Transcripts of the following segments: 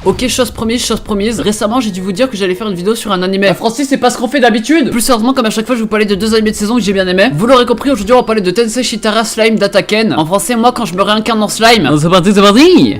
Ok, chose promise, récemment j'ai dû vous dire que j'allais faire une vidéo sur un animé. Francis, c'est pas ce qu'on fait d'habitude. Plus sérieusement, comme à chaque fois je vous parlais de 2 animés de saison que j'ai bien aimé. Vous l'aurez compris, aujourd'hui on va parler de Tensei Shitara Slime d'Ataken. En français, moi quand je me réincarne en slime. C'est parti, c'est parti.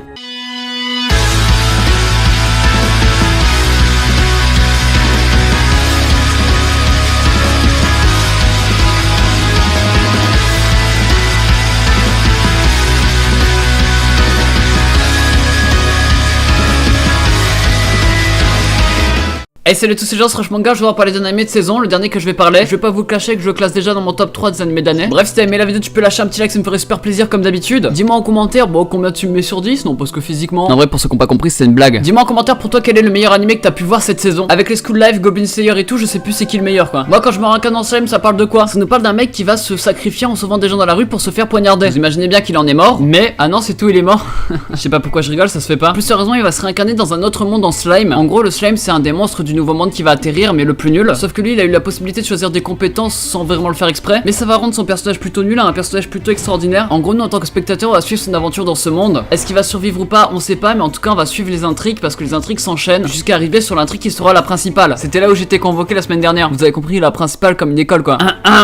Hey salut à tous ces gens, c'est Rush Manga, je vais vous parler d'un anime de saison, le dernier que je vais parler. Je vais pas vous le cacher que je le classe déjà dans mon top 3 des animés d'année. Bref, si t'as aimé la vidéo, tu peux lâcher un petit like, ça me ferait super plaisir comme d'habitude. Dis-moi en commentaire, bon, combien tu me mets sur 10? Non, parce que physiquement... En vrai, pour ceux qui ont pas compris, c'est une blague. Dis-moi en commentaire pour toi quel est le meilleur animé que t'as pu voir cette saison. Avec les School Life, Goblin Slayer et tout, je sais plus c'est qui le meilleur quoi. Moi quand je me réincarne en slime, ça parle de quoi? Ça nous parle d'un mec qui va se sacrifier en sauvant des gens dans la rue pour se faire poignarder. Vous imaginez bien qu'il en est mort, mais... Ah non, c'est tout, il est mort. Je sais pas pourquoi je rigole, ça se fait pas. Plus sérieusement, il va se réincarner dans un autre monde en slime. En gros, le slime c'est un des monstres du nouveau monde qui va atterrir, mais le plus nul. Sauf que lui il a eu la possibilité de choisir des compétences sans vraiment le faire exprès, mais ça va rendre son personnage plutôt nul à un personnage plutôt extraordinaire. En gros, nous en tant que spectateur on va suivre son aventure dans ce monde. Est-ce qu'il va survivre ou pas, on sait pas, mais en tout cas on va suivre les intrigues parce que les intrigues s'enchaînent jusqu'à arriver sur l'intrigue qui sera la principale. C'était là où j'étais convoqué la semaine dernière. Vous avez compris, la principale comme une école quoi.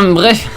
Bref.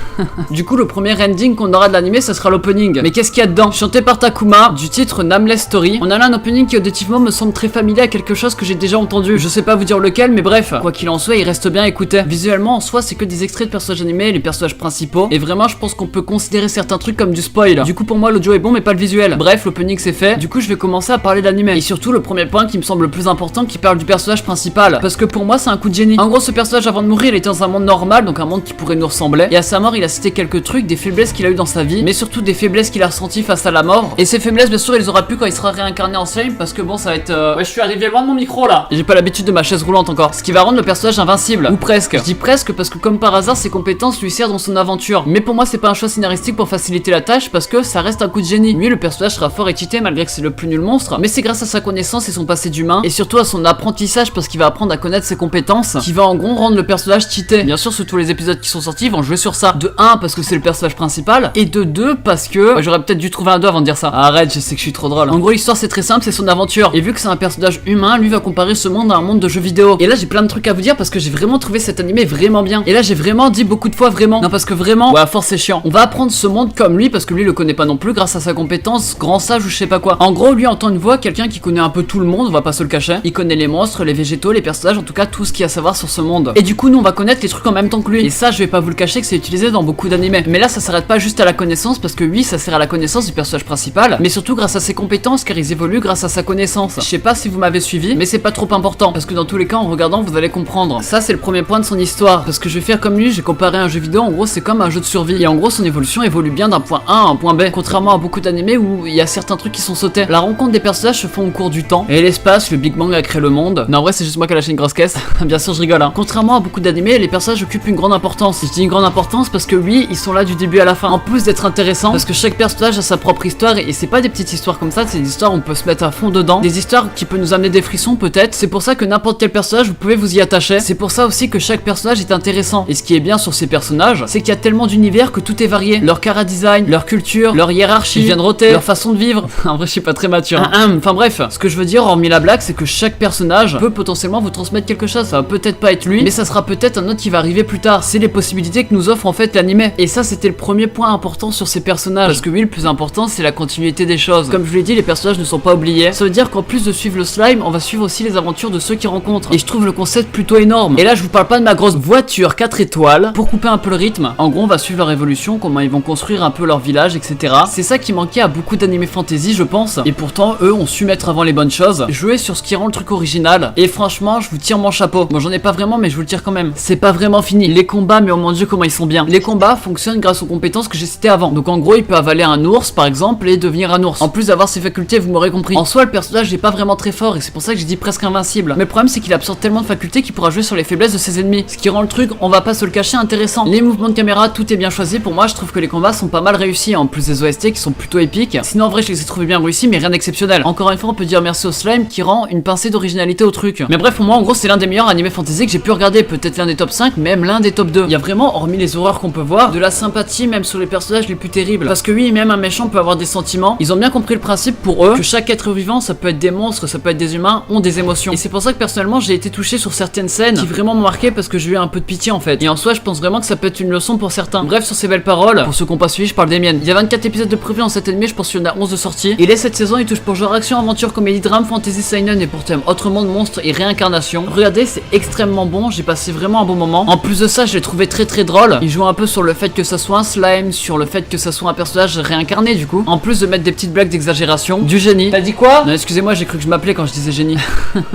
Du coup le premier ending qu'on aura de l'animé ça sera l'opening. Mais qu'est-ce qu'il y a dedans? Chanté par Takuma, du titre Nameless Story. On a là un opening qui objectivement me semble très familier à quelque chose que j'ai déjà entendu. Je sais pas vous dire lequel, mais bref, quoi qu'il en soit, il reste bien écouté. Visuellement en soi c'est que des extraits de personnages animés, les personnages principaux, et vraiment je pense qu'on peut considérer certains trucs comme du spoil. Du coup pour moi l'audio est bon mais pas le visuel. Bref, l'opening c'est fait. Du coup je vais commencer à parler d'animé. Et surtout le premier point qui me semble le plus important, qui parle du personnage principal. Parce que pour moi c'est un coup de génie. En gros ce personnage avant de mourir il était dans un monde normal, donc un monde qui pourrait nous ressembler. Et à sa mort il a cité quelques trucs, des faiblesses qu'il a eu dans sa vie, mais surtout des faiblesses qu'il a ressenties face à la mort. Et ces faiblesses bien sûr il les aura pu quand il sera réincarné en slime, parce que bon ça va être... Ouais, je suis arrivé loin de mon micro là. J'ai pas l'habitude de ma chaise roulante encore. Ce qui va rendre le personnage invincible. Ou presque. Je dis presque parce que comme par hasard ses compétences lui servent dans son aventure. Mais pour moi c'est pas un choix scénaristique pour faciliter la tâche, parce que ça reste un coup de génie. Lui le personnage sera fort et cheaté malgré que c'est le plus nul monstre, mais c'est grâce à sa connaissance et son passé d'humain, et surtout à son apprentissage parce qu'il va apprendre à connaître ses compétences, qui va en gros rendre le personnage cheaté. Bien sûr sur tous les épisodes qui sont sortis ils vont jouer sur ça. De 1 parce que c'est le personnage principal, et de 2 parce que... j'aurais peut-être dû trouver un 2 avant de dire ça. Arrête, je sais que je suis trop drôle. En gros l'histoire c'est très simple, c'est son aventure. Et vu que c'est un personnage humain, lui va comparer ce monde à un monde de jeux vidéo. Et là j'ai plein de trucs à vous dire parce que j'ai vraiment trouvé cet animé vraiment bien. Et là j'ai vraiment dit beaucoup de fois vraiment. Non parce que vraiment, ouais à force c'est chiant. On va apprendre ce monde comme lui parce que lui il le connaît pas non plus grâce à sa compétence, grand sage ou je sais pas quoi. En gros lui entend une voix, quelqu'un qui connaît un peu tout le monde, on va pas se le cacher. Il connaît les monstres, les végétaux, les personnages, en tout cas tout ce qu'il y a à savoir sur ce monde. Et du coup nous on va connaître les trucs en même temps que lui. Et ça je vais pas vous le cacher que c'est utilisé dans beaucoup d'animés. Mais là ça s'arrête pas juste à la connaissance parce que oui ça sert à la connaissance du personnage principal, mais surtout grâce à ses compétences car ils évoluent grâce à sa connaissance. Je sais pas si vous m'avez suivi, mais c'est pas trop important parce que dans tous les cas en regardant vous allez comprendre. Ça c'est le premier point de son histoire, parce que je vais faire comme lui, j'ai comparé un jeu vidéo, en gros c'est comme un jeu de survie, et en gros son évolution évolue bien d'un point A à un point B, contrairement à beaucoup d'animés où il y a certains trucs qui sont sautés. La rencontre des personnages se font au cours du temps, et l'espace, le Big Bang a créé le monde. Non en vrai c'est juste moi qui ai lâché une grosse caisse, bien sûr je rigole hein. Contrairement à beaucoup d'animés, les personnages occupent une grande importance. Je dis une grande importance parce que oui, ils sont là du début à la fin, en plus d'être intéressants, parce que chaque personnage a sa propre histoire, et c'est pas des petites histoires comme ça, c'est des histoires où on peut se mettre à fond dedans, des histoires qui peuvent nous amener des frissons peut-être. C'est pour ça que n'importe quel personnage vous pouvez vous y attacher. C'est pour ça aussi que chaque personnage est intéressant. Et ce qui est bien sur ces personnages, c'est qu'il y a tellement d'univers que tout est varié. Leur chara design, leur culture, leur hiérarchie, ils viennent roter, leur façon de vivre. En vrai, je suis pas très mature. Enfin bref, ce que je veux dire, hormis la blague, c'est que chaque personnage peut potentiellement vous transmettre quelque chose. Ça va peut-être pas être lui, mais ça sera peut-être un autre qui va arriver plus tard. C'est les possibilités que nous offre en fait l'anime. Et ça, c'était le premier point important sur ces personnages. Parce que oui, le plus important, c'est la continuité des choses. Comme je vous l'ai dit, les personnages ne sont pas oubliés. Ça veut dire qu'en plus de suivre le slime, on va suivre aussi les aventures de ceux qui rencontrent. Et je trouve le concept plutôt énorme. Et là, je vous parle pas de ma grosse voiture 4 étoiles pour couper un peu le rythme. En gros, on va suivre leur évolution, comment ils vont construire un peu leur village, etc. C'est ça qui manquait à beaucoup d'animés fantasy, je pense. Et pourtant, eux ont su mettre avant les bonnes choses, jouer sur ce qui rend le truc original. Et franchement, je vous tire mon chapeau. Bon, j'en ai pas vraiment, mais je vous le tire quand même. C'est pas vraiment fini. Les combats, mais oh mon dieu, comment ils sont bien. Les combats fonctionnent grâce aux compétences que j'ai citées avant. Donc en gros, il peut avaler un ours, par exemple, et devenir un ours. En plus d'avoir ses facultés, vous m'aurez compris. En soi, le personnage n'est pas vraiment très fort, et c'est pour ça que j'ai dit presque invincible. Mais le problème, c'est qu'il absorbe tellement de facultés qu'il pourra jouer sur les faiblesses de ses ennemis. Ce qui rend le truc, on va pas se le cacher, intéressant. Les mouvements de caméra, tout est bien choisi. Pour moi, je trouve que les combats sont pas mal réussis, en plus des OST qui sont plutôt épiques. Sinon, en vrai, je les ai trouvés bien réussis, mais rien d'exceptionnel. Encore une fois, on peut dire merci au slime qui rend une pincée d'originalité au truc. Mais bref, pour moi, en gros, c'est l'un des meilleurs animés fantasy que j'ai pu regarder. Peut-être l'un des top 5, même l'un des top 2. Il y a vraiment, hormis les horreurs qu'on peut voir, de la sympathie même sur les personnages les plus terribles. Parce que oui, même un méchant peut avoir des sentiments. Ils ont bien compris le principe pour eux que chaque être vivant, ça peut être des monstres, ça peut être des humains, ont des émotions. Et c'est pour ça que personnellement j'ai été touché sur certaines scènes qui vraiment m'ont marqué parce que j'ai eu un peu de pitié en fait. Et en soi je pense vraiment que ça peut être une leçon pour certains. Bref, sur ces belles paroles, pour ceux qui n'ont pas suivi, je parle des miennes. Il y a 24 épisodes de prévus en 7,5, je pense qu'il y en a 11 de sortie. Et les cette saison il touche pour genre action, aventure, comédie, drame, fantasy, seinen et pour thème autre monde, monstre et réincarnation. Regardez, c'est extrêmement bon, j'ai passé vraiment un bon moment. En plus de ça, je l'ai trouvé très drôle. Il joue un peu sur le fait que ça soit un slime, sur le fait que ça soit un personnage réincarné du coup. En plus de mettre des petites blagues d'exagération, du génie. T'as dit quoi? Non, excusez-moi, j'ai cru que je m'appelais quand je disais génie.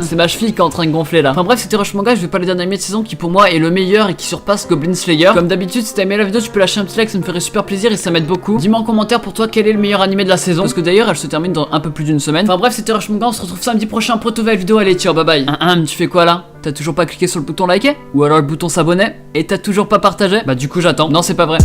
C'est ma cheville qui est en train de gonfler là. Enfin bref, c'était Rush Manga, je vais parler d'un anime de saison qui pour moi est le meilleur et qui surpasse Goblin Slayer. Comme d'habitude, si t'as aimé la vidéo, tu peux lâcher un petit like, ça me ferait super plaisir et ça m'aide beaucoup. Dis-moi en commentaire pour toi quel est le meilleur animé de la saison, parce que d'ailleurs elle se termine dans un peu plus d'une semaine. Enfin bref, c'était Rush Manga, on se retrouve samedi prochain pour une nouvelle vidéo. Allez, ciao, bye bye. Tu fais quoi là? T'as toujours pas cliqué sur le bouton liker? Ou alors le bouton s'abonner? Et t'as toujours pas partagé? Bah du coup j'attends. Non, c'est pas vrai.